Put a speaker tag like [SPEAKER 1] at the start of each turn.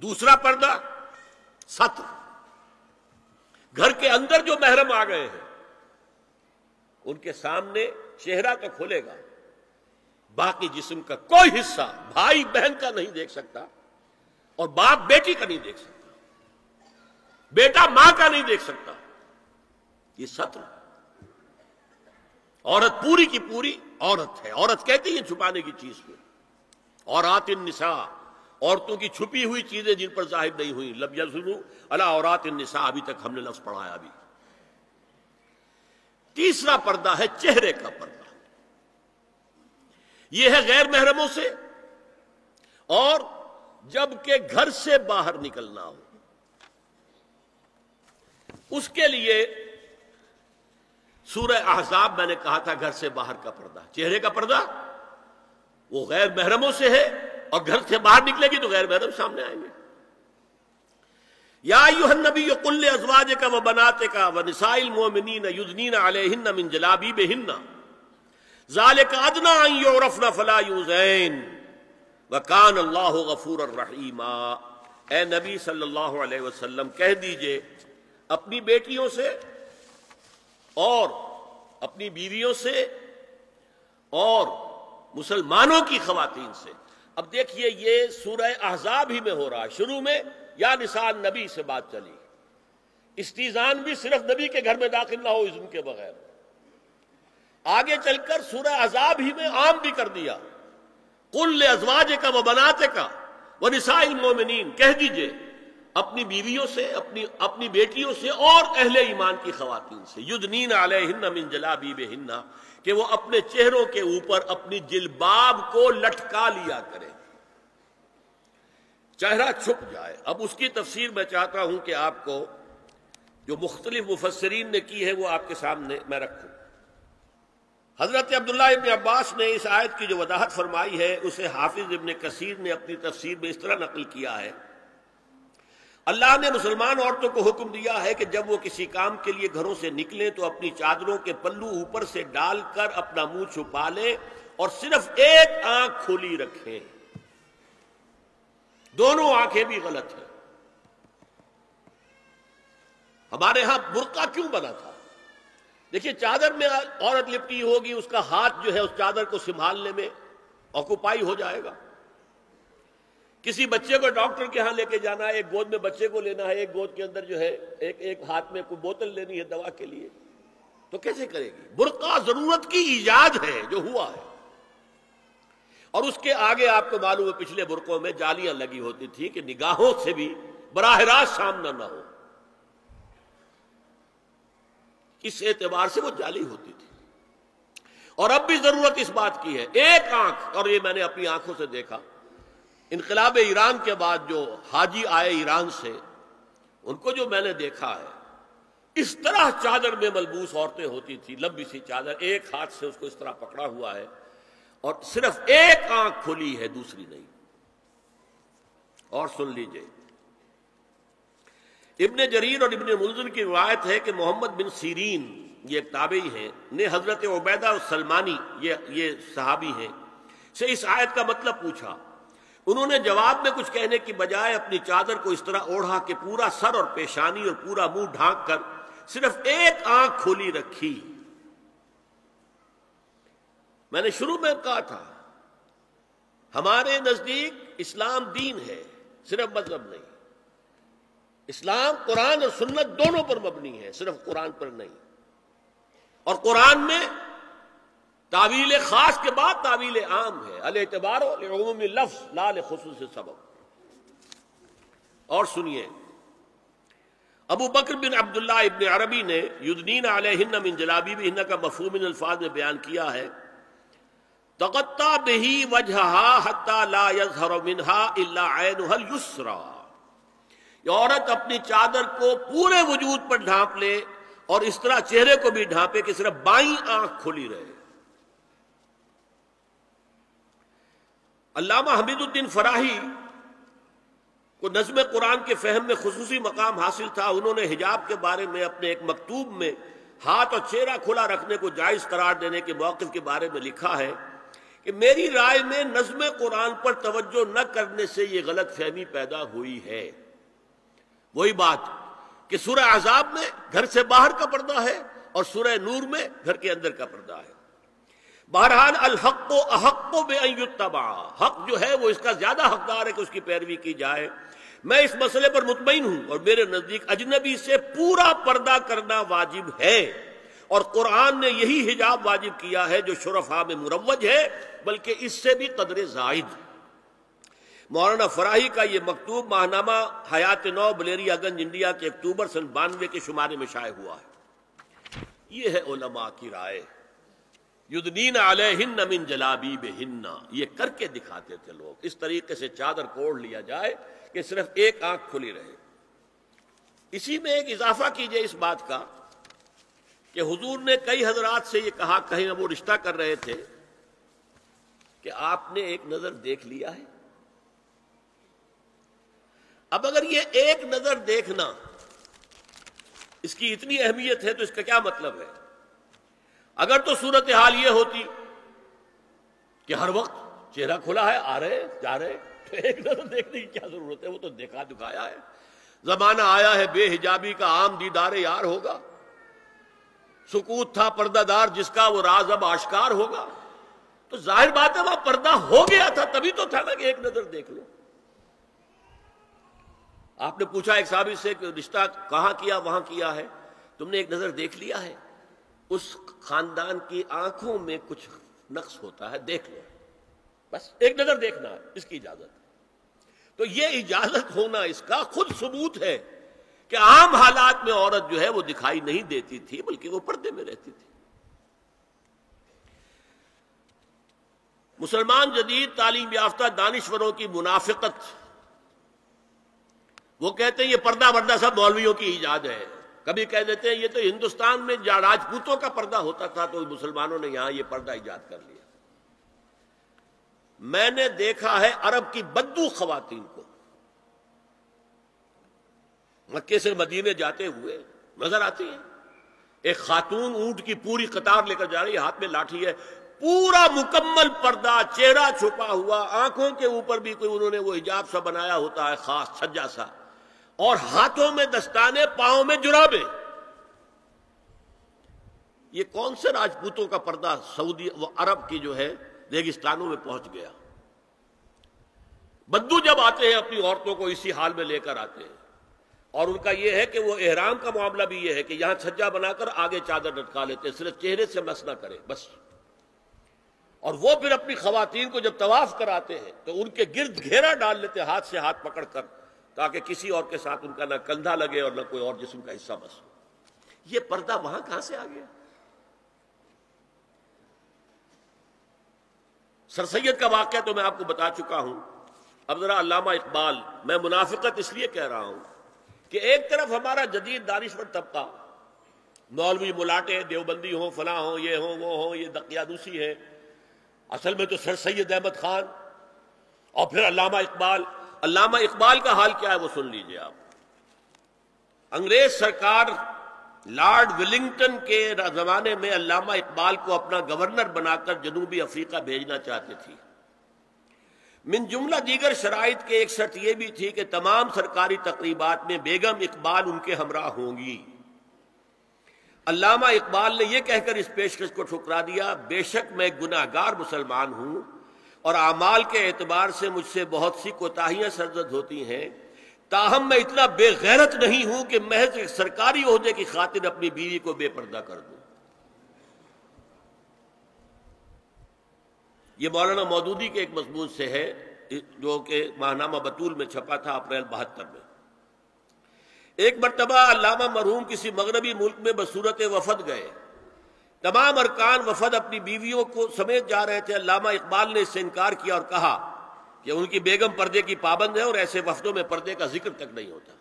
[SPEAKER 1] دوسرا پردہ ستر، گھر کے اندر جو محرم آ گئے ہیں ان کے سامنے چہرہ تو کھلے گا، باقی جسم کا کوئی حصہ بھائی بہن کا نہیں دیکھ سکتا، اور باپ بیٹی کا نہیں دیکھ سکتا، بیٹا ماں کا نہیں دیکھ سکتا. یہ ستر. عورت پوری کی پوری عورت ہے. عورت کہتی ہے چھپانے کی چیز کو. عورات النساء، عورتوں کی چھپی ہوئی چیزیں جن پر ظاہر نہیں ہوئی. لم یظہروا علی عورات النساء، ابھی تک ہم نے لفظ پڑھایا. ابھی تیسرا پردہ ہے چہرے کا پردہ. یہ ہے غیر محرموں سے، اور جب کہ گھر سے باہر نکلنا ہو اس کے لیے سورہ احزاب میں نے کہا تھا گھر سے باہر کا پردہ. چہرے کا پردہ وہ غیر محرموں سے ہے، اور گھر سے باہر نکلے گی تو غیر محرم سامنے آئیں گے. یا ایھا النبی قل لازواجک وبناتک ونساء المؤمنین یدنین علیہن من جلابیبہن ذالک ادنی ان یعرفن فلا یؤذین وکان اللہ غفورا رحیما. اے نبی صلی اللہ علیہ وسلم کہہ دیجئے اپنی بیٹیوں سے اور اپنی بیویوں سے اور مسلمانوں کی خواتین سے. اب دیکھیے یہ سورہ احزاب ہی میں ہو رہا ہے. شروع میں یا نساء نبی سے بات چلی، استیزان بھی صرف نبی کے گھر میں داخل نہ ہو اذن کے بغیر. آگے چل کر سورہ احزاب ہی میں عام بھی کر دیا. قل لازواجک وبناتک ونساء المؤمنین، کہہ دیجئے اپنی بیویوں سے، اپنی بیٹیوں سے اور اہل ایمان کی خواتین سے، یدنین علیہن من جلابیبہن، کہ وہ اپنے چہروں کے اوپر اپنی جلباب کو لٹکا لیا کرے، چہرہ چھپ جائے. اب اس کی تفسیر میں چاہتا ہوں کہ آپ کو جو مختلف مفسرین نے کی ہے وہ آپ کے سامنے میں رکھوں. حضرت عبداللہ ابن عباس نے اس آیت کی جو وضاحت فرمائی ہے اسے حافظ ابن کثیر نے اپنی تفسیر میں اس طرح نقل کیا ہے. اللہ نے مسلمان عورتوں کو حکم دیا ہے کہ جب وہ کسی کام کے لیے گھروں سے نکلیں تو اپنی چادروں کے پلو اوپر سے ڈال کر اپنا منہ چھپا لیں اور صرف ایک آنکھ کھلی رکھیں. دونوں آنکھیں بھی غلط ہیں. ہمارے ہاں برقع کیوں بنا تھا؟ دیکھیے چادر میں عورت لپٹی ہوگی، اس کا ہاتھ جو ہے اس چادر کو سنبھالنے میں آکوپائی ہو جائے گا. کسی بچے کو ڈاکٹر کے ہاں لے کے جانا ہے، ایک گود میں بچے کو لینا ہے، ایک گود کے اندر جو ہے ایک ہاتھ میں کوئی بوتل لینی ہے دوا کے لیے، تو کیسے کرے گی؟ برقع ضرورت کی ایجاد ہے جو ہوا ہے. اور اس کے آگے آپ کو معلوم ہے پچھلے برقعوں میں جالیاں لگی ہوتی تھی کہ نگاہوں سے بھی براہ راست سامنا نہ ہو. اس اعتبار سے وہ جالی ہوتی تھی. اور اب بھی ضرورت اس بات کی ہے. ایک آنکھ، اور یہ میں نے اپنی آنکھوں سے دیکھا، انقلاب ایران کے بعد جو حاجی آئے ایران سے، ان کو جو میں نے دیکھا ہے اس طرح چادر میں ملبوس عورتیں ہوتی تھی، لمبی سی چادر، ایک ہاتھ سے اس کو اس طرح پکڑا ہوا ہے اور صرف ایک آنکھ کھلی ہے دوسری نہیں. اور سن لیجئے ابن جریر اور ابن منذر کی روایت ہے کہ محمد بن سیرین، یہ ایک تابعی ہیں، نے حضرت عبیدہ السلمانی، یہ صحابی ہیں، سے اس آیت کا مطلب پوچھا. انہوں نے جواب میں کچھ کہنے کی بجائے اپنی چادر کو اس طرح اوڑھا کہ پورا سر اور پیشانی اور پورا منہ ڈھانک کر صرف ایک آنکھ کھلی رکھی. میں نے شروع میں کہا تھا ہمارے نزدیک اسلام دین ہے، صرف مذہب نہیں. اسلام قرآن اور سنت دونوں پر مبنی ہے، صرف قرآن پر نہیں. اور قرآن میں تعویل خاص کے بعد تعویل عام ہے، الاعتبار لعموم لفظ لا لخصوص سبب. اور سنیے ابو بکر بن عبداللہ ابن عربی نے یدنین علیہن من جلابیبہن کا مفہوم ان الفاظ میں بیان کیا ہے: تغطی بہ وجہہا حتی لا یظہر منہا الا عینہا الیسری. یہ عورت اپنی چادر کو پورے وجود پر ڈھانپ لے اور اس طرح چہرے کو بھی ڈھانپے کہ صرف بائیں آنکھ کھلی رہے. علامہ حمید الدین فراہی کو نظم قرآن کے فہم میں خصوصی مقام حاصل تھا. انہوں نے حجاب کے بارے میں اپنے ایک مکتوب میں ہاتھ اور چہرہ کھلا رکھنے کو جائز قرار دینے کے موقف کے بارے میں لکھا ہے کہ میری رائے میں نظم قرآن پر توجہ نہ کرنے سے یہ غلط فہمی پیدا ہوئی ہے۔ وہی بات کہ سورہ احزاب میں گھر سے باہر کا پردہ ہے اور سورہ نور میں گھر کے اندر کا پردہ ہے۔ بہرحال الحق احق بان یتبع، حق جو ہے وہ اس کا زیادہ حقدار ہے کہ اس کی پیروی کی جائے۔ میں اس مسئلے پر مطمئن ہوں اور میرے نزدیک اجنبی سے پورا پردہ کرنا واجب ہے، اور قرآن نے یہی حجاب واجب کیا ہے جو شرفاء میں مروج ہے، بلکہ اس سے بھی قدر زائد۔ مولانا فراہی کا یہ مکتوب ماہنامہ حیات نو بلیریا گنج انڈیا کے اکتوبر سن 92 کے شمارے میں شائع ہوا ہے۔ یہ ہے علماء کی رائے۔ یدنین علیہن من جلابیبہن، یہ کر کے دکھاتے تھے لوگ، اس طریقے سے چادر کوڑ لیا جائے کہ صرف ایک آنکھ کھلی رہے۔ اسی میں ایک اضافہ کیجئے اس بات کا کہ حضور نے کئی حضرات سے یہ کہا، کہیں وہ رشتہ کر رہے تھے کہ آپ نے ایک نظر دیکھ لیا ہے۔ اب اگر یہ ایک نظر دیکھنا اس کی اتنی اہمیت ہے تو اس کا کیا مطلب ہے؟ اگر تو صورتحال یہ ہوتی کہ ہر وقت چہرہ کھلا ہے، آ رہے جا رہے، تو ایک نظر دیکھنے کی کیا ضرورت ہے؟ وہ تو دیکھا دکھایا ہے۔ زمانہ آیا ہے بے حجابی کا، عام دیدار یار ہوگا۔ سکوت تھا پردہ دار جس کا، وہ راز اب آشکار ہوگا۔ تو ظاہر بات ہے وہاں پردہ ہو گیا تھا، تبھی تو تھا نا کہ ایک نظر دیکھ لو۔ آپ نے پوچھا ایک صحابی سے کہ رشتہ کہاں کیا؟ وہاں کیا ہے۔ تم نے ایک نظر دیکھ لیا ہے؟ اس خاندان کی آنکھوں میں کچھ نقص ہوتا ہے، دیکھ لو، بس ایک نظر دیکھنا ہے، اس کی اجازت ہے۔ تو یہ اجازت ہونا اس کا خود ثبوت ہے کہ عام حالات میں عورت جو ہے وہ دکھائی نہیں دیتی تھی، بلکہ وہ پردے میں رہتی تھی۔ مسلمان جدید تعلیم یافتہ دانشوروں کی منافقت، وہ کہتے ہیں یہ پردہ وردہ سب مولویوں کی ایجاد ہے۔ کبھی کہہ دیتے ہیں یہ تو ہندوستان میں راجپوتوں کا پردہ ہوتا تھا تو مسلمانوں نے یہاں یہ پردہ ایجاد کر لیا۔ میں نے دیکھا ہے عرب کی بدو خواتین کو مکے سے مدینے جاتے ہوئے نظر آتی ہیں۔ ایک خاتون اونٹ کی پوری قطار لے کر جا رہی ہے، ہاتھ میں لاٹھی ہے، پورا مکمل پردہ، چہرہ چھپا ہوا، آنکھوں کے اوپر بھی کوئی انہوں نے وہ حجاب سا بنایا ہوتا ہے خاص چھجا سا، اور ہاتھوں میں دستانے، پاؤں میں جرابیں۔ یہ کون سے راجپوتوں کا پردہ سعودی و عرب کی جو ہے ریگستانوں میں پہنچ گیا؟ بدو جب آتے ہیں اپنی عورتوں کو اسی حال میں لے کر آتے ہیں، اور ان کا یہ ہے کہ وہ احرام کا معاملہ بھی یہ ہے کہ یہاں چھجا بنا کر آگے چادر لٹکا لیتے، صرف چہرے سے مس نہ کرے بس۔ اور وہ پھر اپنی خواتین کو جب طواف کراتے ہیں تو ان کے گرد گھیرا ڈال لیتے ہاتھ سے ہاتھ پکڑ کر، تاکہ کسی اور کے ساتھ ان کا نہ کندھا لگے اور نہ کوئی اور جسم کا حصہ بس ہو۔ یہ پردہ وہاں کہاں سے آ گیا؟ سر سید کا واقعہ تو میں آپ کو بتا چکا ہوں۔ اب ذرا علامہ اقبال، میں منافقت اس لیے کہہ رہا ہوں کہ ایک طرف ہمارا جدید دانشور طبقہ، مولوی ملاٹے دیوبندی ہوں، فلاں ہوں، یہ ہوں وہ ہوں، یہ دقیانوسی ہے، اصل میں تو سر سید احمد خان، اور پھر علامہ اقبال۔ علامہ اقبال کا حال کیا ہے وہ سن لیجئے آپ۔ انگریز سرکار لارڈ ولنگٹن کے زمانے میں علامہ اقبال کو اپنا گورنر بنا کر جنوبی افریقہ بھیجنا چاہتے تھی۔ من جملہ دیگر شرائط کے ایک شرط یہ بھی تھی کہ تمام سرکاری تقریبات میں بیگم اقبال ان کے ہمراہ ہوں گی۔ علامہ اقبال نے یہ کہہ کر اس پیشکش کو ٹھکرا دیا، بے شک میں گناہگار مسلمان ہوں اور اعمال کے اعتبار سے مجھ سے بہت سی کوتاہیاں سرزد ہوتی ہیں، تاہم میں اتنا بے غیرت نہیں ہوں کہ محض ایک سرکاری عہدے کی خاطر اپنی بیوی کو بے پردہ کر دوں۔ یہ مولانا مودودی کے ایک مضمون سے ہے جو کہ ماہنامہ بطول میں چھپا تھا اپریل 72 میں۔ ایک مرتبہ علامہ مرحوم کسی مغربی ملک میں بصورت وفد گئے، تمام ارکان وفد اپنی بیویوں کو سمیت جا رہے تھے۔ علامہ اقبال نے اس سے انکار کیا اور کہا کہ ان کی بیگم پردے کی پابند ہے اور ایسے وفدوں میں پردے کا ذکر تک نہیں ہوتا۔